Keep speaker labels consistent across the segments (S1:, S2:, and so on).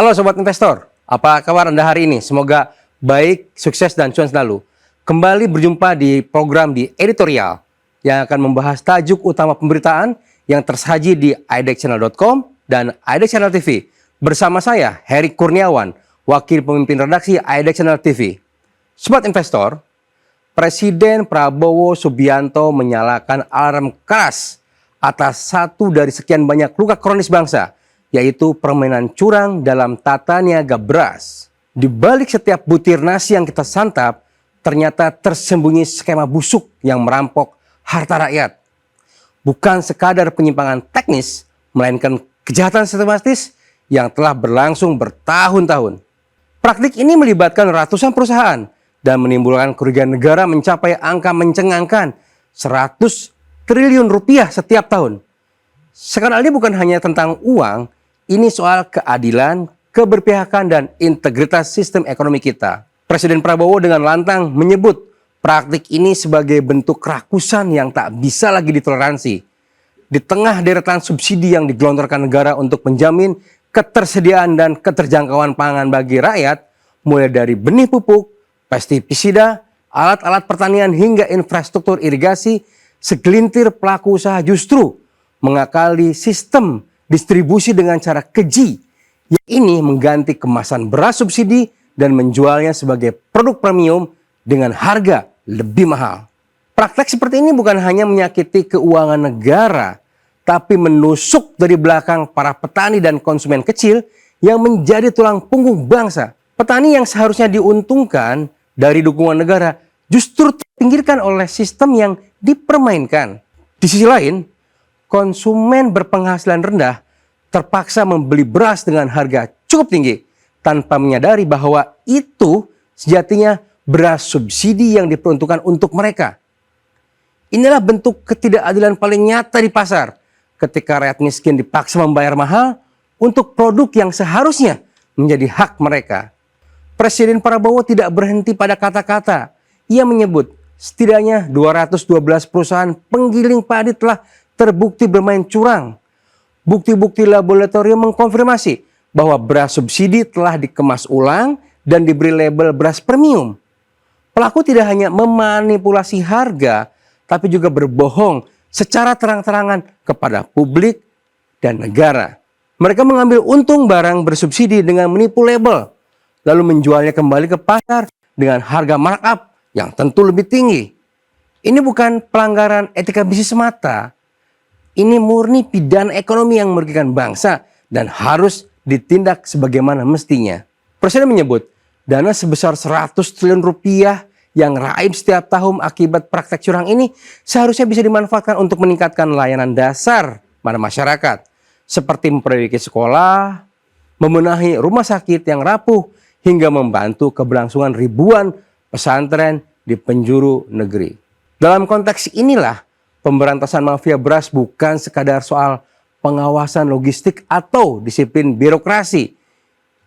S1: Halo Sobat Investor, apa kabar Anda hari ini? Semoga baik, sukses, dan cuan selalu. Kembali berjumpa di program di Editorial yang akan membahas tajuk utama pemberitaan yang tersaji di idexchannel.com dan IDEX Channel TV. Bersama saya, Heri Kurniawan, Wakil Pemimpin Redaksi IDEX Channel TV. Sobat Investor, Presiden Prabowo Subianto menyalakan alarm keras atas satu dari sekian banyak luka kronis bangsa, yaitu permainan curang dalam tata niaga beras. Di balik setiap butir nasi yang kita santap, ternyata tersembunyi skema busuk yang merampok harta rakyat. Bukan sekadar penyimpangan teknis, melainkan kejahatan sistematis yang telah berlangsung bertahun-tahun. Praktik ini melibatkan ratusan perusahaan dan menimbulkan kerugian negara mencapai angka mencengangkan 100 triliun rupiah setiap tahun. Sekarang ini bukan hanya tentang uang, ini soal keadilan, keberpihakan, dan integritas sistem ekonomi kita. Presiden Prabowo dengan lantang menyebut praktik ini sebagai bentuk kerakusan yang tak bisa lagi ditoleransi. Di tengah deretan subsidi yang digelontorkan negara untuk menjamin ketersediaan dan keterjangkauan pangan bagi rakyat, mulai dari benih pupuk, pestisida, alat-alat pertanian, hingga infrastruktur irigasi, segelintir pelaku usaha justru mengakali sistem distribusi dengan cara keji, yang ini mengganti kemasan beras subsidi dan menjualnya sebagai produk premium dengan harga lebih mahal. Praktek seperti ini bukan hanya menyakiti keuangan negara, tapi menusuk dari belakang para petani dan konsumen kecil yang menjadi tulang punggung bangsa. Petani yang seharusnya diuntungkan dari dukungan negara justru terpinggirkan oleh sistem yang dipermainkan. Di sisi lain, konsumen berpenghasilan rendah terpaksa membeli beras dengan harga cukup tinggi tanpa menyadari bahwa itu sejatinya beras subsidi yang diperuntukkan untuk mereka. Inilah bentuk ketidakadilan paling nyata di pasar ketika rakyat miskin dipaksa membayar mahal untuk produk yang seharusnya menjadi hak mereka. Presiden Prabowo tidak berhenti pada kata-kata. Ia menyebut setidaknya 212 perusahaan penggiling padi telah terbukti bermain curang. Bukti-bukti laboratorium mengkonfirmasi bahwa beras subsidi telah dikemas ulang dan diberi label beras premium. Pelaku tidak hanya memanipulasi harga, tapi juga berbohong secara terang-terangan kepada publik dan negara. Mereka mengambil untung barang bersubsidi dengan menipu label, lalu menjualnya kembali ke pasar dengan harga markup yang tentu lebih tinggi. Ini bukan pelanggaran etika bisnis semata. Ini murni pidana ekonomi yang merugikan bangsa dan harus ditindak sebagaimana mestinya. Presiden menyebut dana sebesar 100 triliun rupiah yang raib setiap tahun akibat praktek curang ini seharusnya bisa dimanfaatkan untuk meningkatkan layanan dasar pada masyarakat, seperti memperbaiki sekolah, membenahi rumah sakit yang rapuh, hingga membantu keberlangsungan ribuan pesantren di penjuru negeri. Dalam konteks inilah, pemberantasan mafia beras bukan sekadar soal pengawasan logistik atau disiplin birokrasi.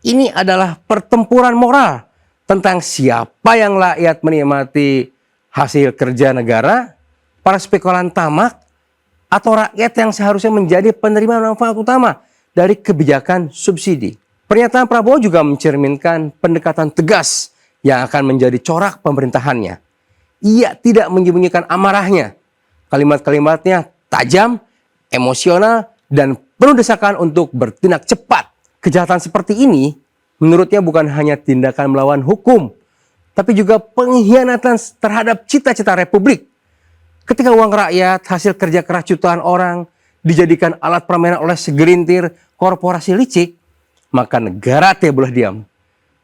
S1: Ini adalah pertempuran moral tentang siapa yang layak menikmati hasil kerja negara, para spekulan tamak, atau rakyat yang seharusnya menjadi penerima manfaat utama dari kebijakan subsidi. Pernyataan Prabowo juga mencerminkan pendekatan tegas yang akan menjadi corak pemerintahannya. Ia tidak menyembunyikan amarahnya. Kalimat-kalimatnya tajam, emosional, dan penuh desakan untuk bertindak cepat. Kejahatan seperti ini menurutnya bukan hanya tindakan melawan hukum, tapi juga pengkhianatan terhadap cita-cita republik. Ketika uang rakyat, hasil kerja keras jutaan orang, dijadikan alat permainan oleh segelintir korporasi licik, maka negara tidak boleh diam.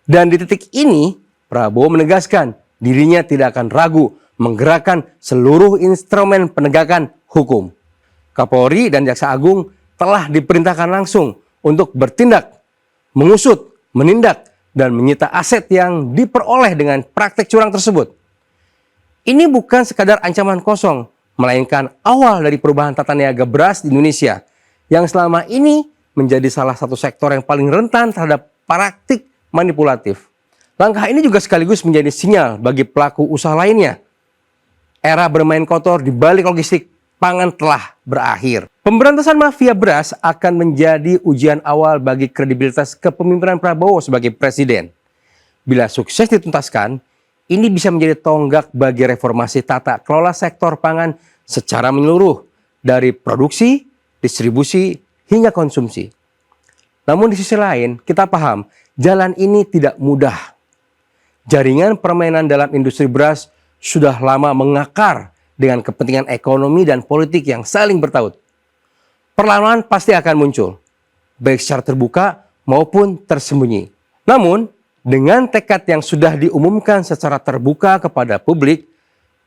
S1: Dan di titik ini, Prabowo menegaskan dirinya tidak akan ragu menggerakkan seluruh instrumen penegakan hukum. Kapolri dan Jaksa Agung telah diperintahkan langsung untuk bertindak, mengusut, menindak, dan menyita aset yang diperoleh dengan praktek curang tersebut. Ini bukan sekadar ancaman kosong, melainkan awal dari perubahan tata niaga beras di Indonesia yang selama ini menjadi salah satu sektor yang paling rentan terhadap praktik manipulatif. Langkah ini juga sekaligus menjadi sinyal bagi pelaku usaha lainnya. Era bermain kotor di balik logistik pangan telah berakhir. Pemberantasan mafia beras akan menjadi ujian awal bagi kredibilitas kepemimpinan Prabowo sebagai presiden. Bila sukses dituntaskan, ini bisa menjadi tonggak bagi reformasi tata kelola sektor pangan secara menyeluruh, dari produksi, distribusi, hingga konsumsi. Namun di sisi lain, kita paham jalan ini tidak mudah. Jaringan permainan dalam industri beras sudah lama mengakar dengan kepentingan ekonomi dan politik yang saling bertaut. Perlawanan pasti akan muncul, baik secara terbuka maupun tersembunyi. Namun, dengan tekad yang sudah diumumkan secara terbuka kepada publik,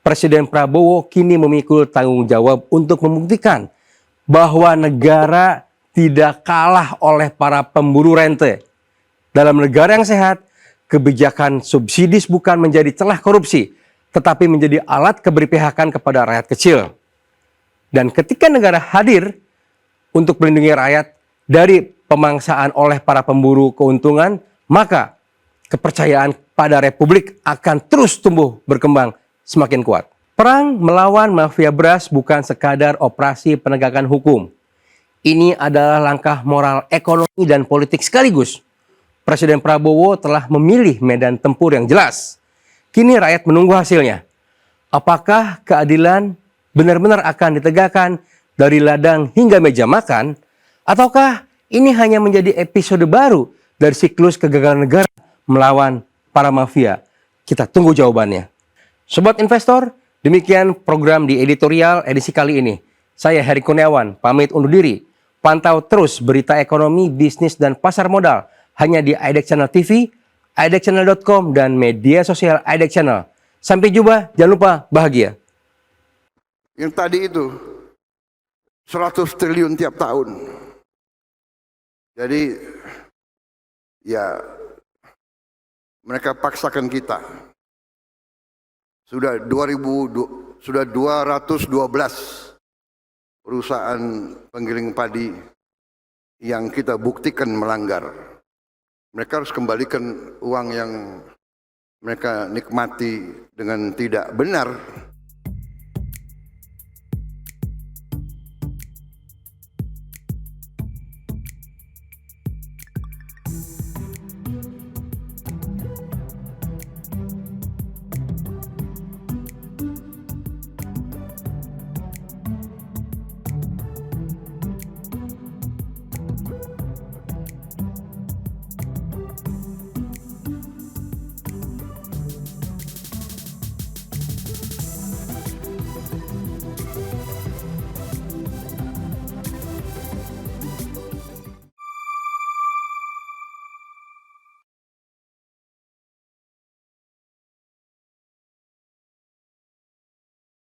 S1: Presiden Prabowo kini memikul tanggung jawab untuk membuktikan bahwa negara tidak kalah oleh para pemburu rente. Dalam negara yang sehat, kebijakan subsidi bukan menjadi celah korupsi, tetapi menjadi alat keberpihakan kepada rakyat kecil. Dan ketika negara hadir untuk melindungi rakyat dari pemangsaan oleh para pemburu keuntungan, maka kepercayaan pada Republik akan terus tumbuh berkembang semakin kuat. Perang melawan mafia beras bukan sekadar operasi penegakan hukum. Ini adalah langkah moral, ekonomi, dan politik sekaligus. Presiden Prabowo telah memilih medan tempur yang jelas. Kini rakyat menunggu hasilnya. Apakah keadilan benar-benar akan ditegakkan dari ladang hingga meja makan, ataukah ini hanya menjadi episode baru dari siklus kegagalan negara melawan para mafia? Kita tunggu jawabannya. Sobat investor, demikian program di editorial edisi kali ini. Saya Heri Kurniawan, pamit undur diri. Pantau terus berita ekonomi, bisnis, dan pasar modal hanya di IDX Channel TV, idxchannel.com, dan media sosial IDX Channel. Sampai jumpa, jangan lupa bahagia.
S2: Yang tadi itu 100 triliun tiap tahun. Jadi ya mereka paksakan kita. Sudah 212 perusahaan penggiling padi yang kita buktikan melanggar. Mereka harus kembalikan uang yang mereka nikmati dengan tidak benar.